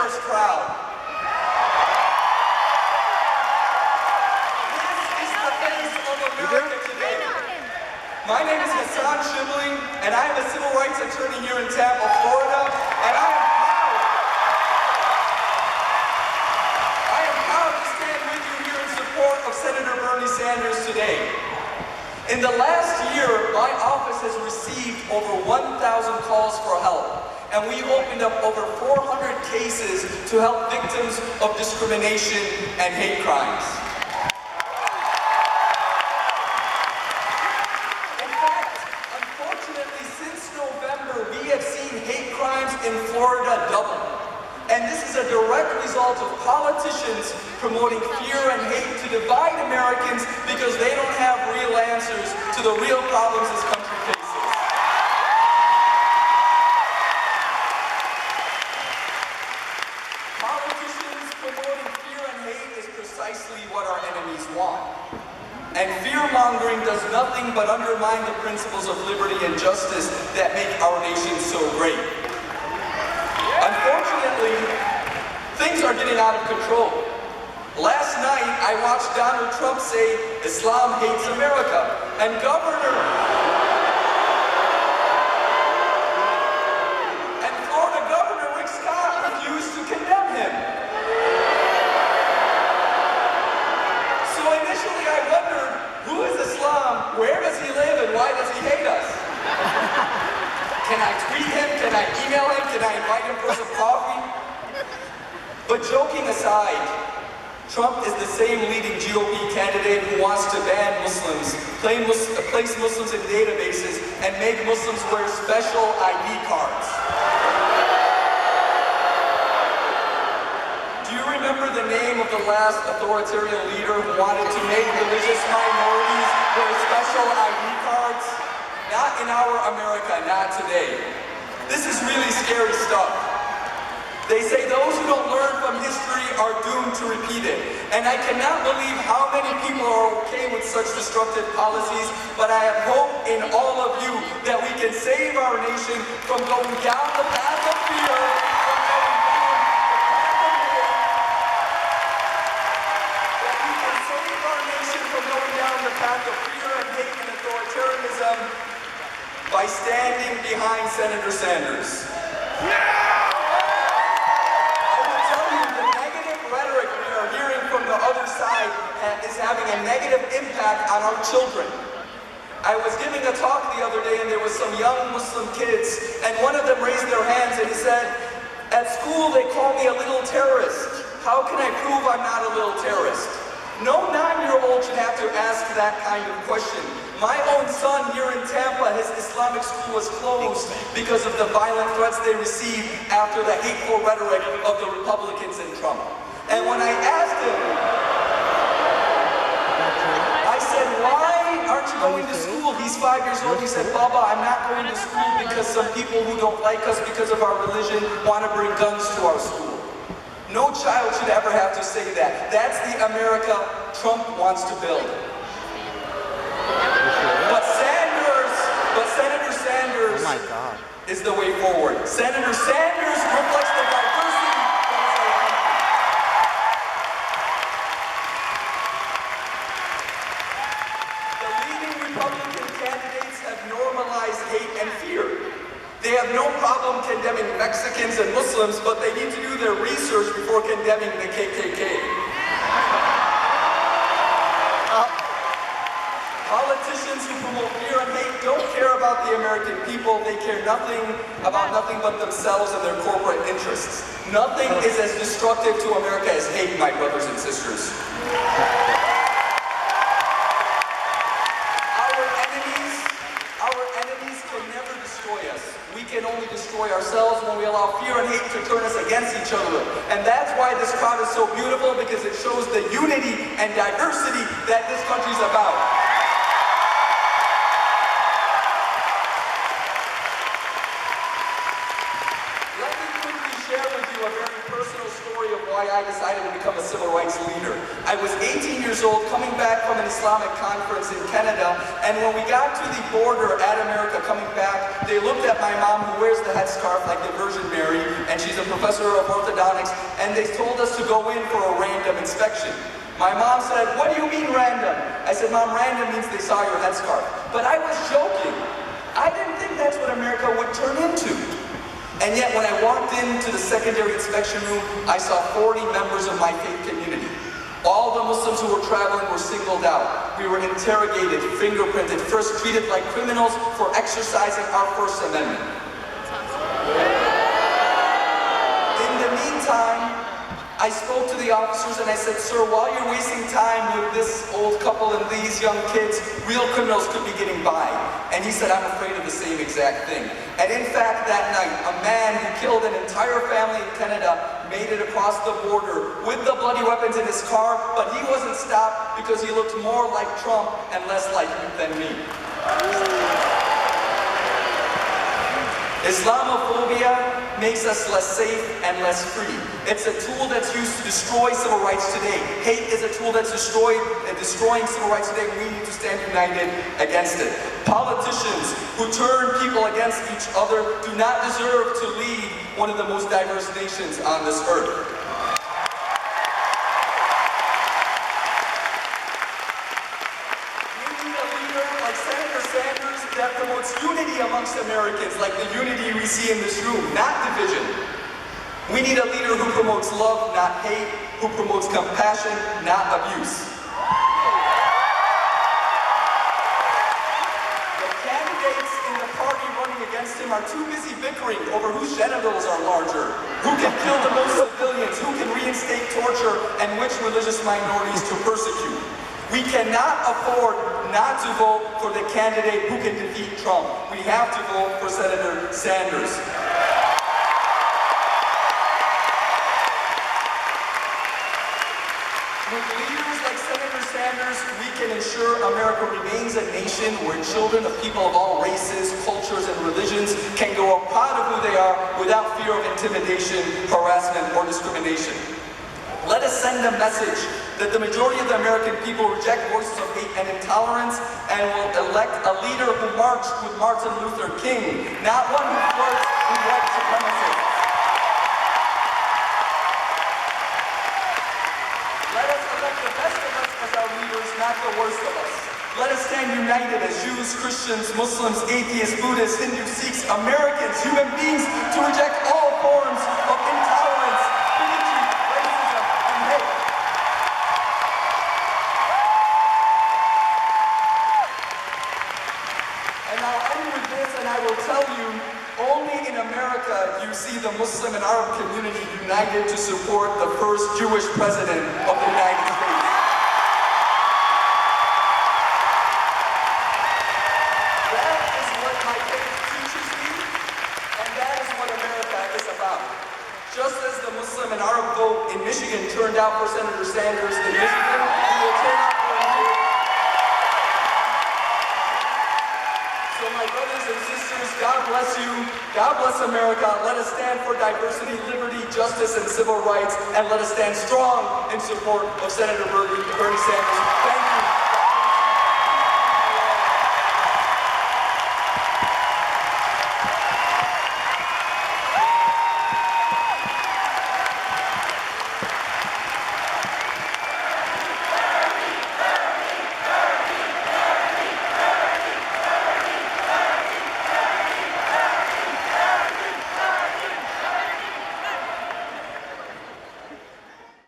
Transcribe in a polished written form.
diverse crowd. This is the face of America today. My name is Hassan Shibly, and I am a civil rights attorney here in Tampa, Florida, and I am proud to stand with you here in support of Senator Bernie Sanders today. In the last year, my office has received over 1,000 calls for help, and we opened up over 400 cases to help victims of discrimination and hate crimes. In fact, unfortunately, since November, we have seen hate crimes in Florida double. And this is a direct result of politicians promoting fear and hate to divide Americans because they don't have real answers to the real problems this country faces. Politicians promoting fear and hate is precisely what our enemies want. And fear-mongering does nothing but undermine the principles of liberty and justice that make our nation so great. Unfortunately, things are getting out of control. Last night, I watched Donald Trump say, "Islam hates America," and Florida Governor Rick Scott refused to condemn him. So initially I wondered, who is Islam, where does he live, and why does he hate us? Can I tweet him? Can I email him? Can I invite him for some coffee? But joking aside, Trump is the same leading GOP candidate who wants to ban Muslims, place Muslims in databases, and make Muslims wear special ID cards. Do you remember the name of the last authoritarian leader who wanted to make religious minorities wear special ID cards? Not in our America, not today. This is really scary stuff. They say those who don't learn from history are doomed to repeat it. And I cannot believe how many people are okay with such destructive policies, but I have hope in all of you that we can save our nation from going down the path of fear, and authoritarianism by standing behind Senator Sanders. I will tell you, the negative rhetoric we are hearing from the other side is having a negative impact on our children. I was giving a talk the other day and there was some young Muslim kids, and one of them raised their hands and he said, "At school they call me a little terrorist. How can I prove I'm not a little terrorist?" No 9-year-old should have to ask that kind of question. My own son here in Tampa, his Islamic school was closed because of the violent threats they received after the hateful rhetoric of the Republicans and Trump. And when I asked him, I said, "Why aren't you going to school?" He's 5 years old. He said, "Baba, I'm not going to school because some people who don't like us because of our religion want to bring guns to our school." No child should ever have to say that. That's the America Trump wants to build. But Senator Sanders is the way forward. Senator Sanders reflects the diversity that is our country. The leading Republican candidates have normalized hate and fear. They have no problem condemning Mexicans and Muslims, but they need to do their research before condemning the KKK. Politicians who promote fear and hate don't care about the American people. They care about nothing but themselves and their corporate interests. Nothing is as destructive to America as hate, my brothers and sisters. Our enemies can never destroy us. We can only destroy ourselves when we allow fear and hate to turn us against each other. And that's why this crowd is so beautiful, because it shows the unity and diversity that this country's about. Let me quickly share with you you a very personal story of why I decided to become a civil rights leader. I was 18 years old, coming back from an Islamic conference in Canada, and when we got to the border at America coming back, they looked at my mom, who wears the headscarf like the Virgin Mary, and she's a professor of orthodontics, and they told us to go in for a random inspection. My mom said, "What do you mean random?" I said, "Mom, random means they saw your headscarf." But I was joking. I didn't think that's what America would turn into. And yet when I walked into the secondary inspection room, I saw 40 members of my faith community. All the Muslims who were traveling were singled out. We were interrogated, fingerprinted, first treated like criminals for exercising our First Amendment. In the meantime, I spoke to the officers and I said, "Sir, while you're wasting time with this old couple and these young kids, real criminals could be getting by." And he said, "I'm afraid of the same exact thing." And in fact, that night, a man who killed an entire family in Canada made it across the border with the bloody weapons in his car, but he wasn't stopped because he looked more like Trump and less like than me. Islamophobia makes us less safe and less free. It's a tool that's used to destroy civil rights today. Hate is a tool that's destroying civil rights today. We need to stand united against it. Politicians who turn people against each other do not deserve to lead one of the most diverse nations on this earth. That promotes unity amongst Americans, like the unity we see in this room, not division. We need a leader who promotes love, not hate, who promotes compassion, not abuse. The candidates in the party running against him are too busy bickering over whose genitals are larger, who can kill the most civilians, who can reinstate torture, and which religious minorities to persecute. We cannot afford not to vote for the candidate who can defeat Trump. We have to vote for Senator Sanders. With leaders like Senator Sanders, we can ensure America remains a nation where children of people of all races, cultures, and religions can grow up proud of who they are without fear of intimidation, harassment, or discrimination. Let us send a message that the majority of the American people reject voices of hate and intolerance and will elect a leader who marched with Martin Luther King, not one who flirts with white supremacists. Let us elect the best of us as our leaders, not the worst of us. Let us stand united as Jews, Christians, Muslims, atheists, Buddhists, Hindus, Sikhs, Americans, human beings, to reject all forms of intolerance, bigotry, racism, and hate. And I'll end with this, and I will tell you, only in America do you see the Muslim and Arab community united to support the first Jewish president of the United States. That is what my faith teaches me, and that is what America is about. Just as the Muslim and Arab vote in Michigan turned out for Senator Sanders in Michigan, we will turn out for him here. So my brothers and sisters, God bless you. God bless America. Let us stand for diversity, liberty, justice, and civil rights, and let us stand strong in support of Senator Bernie Sanders. Thank you.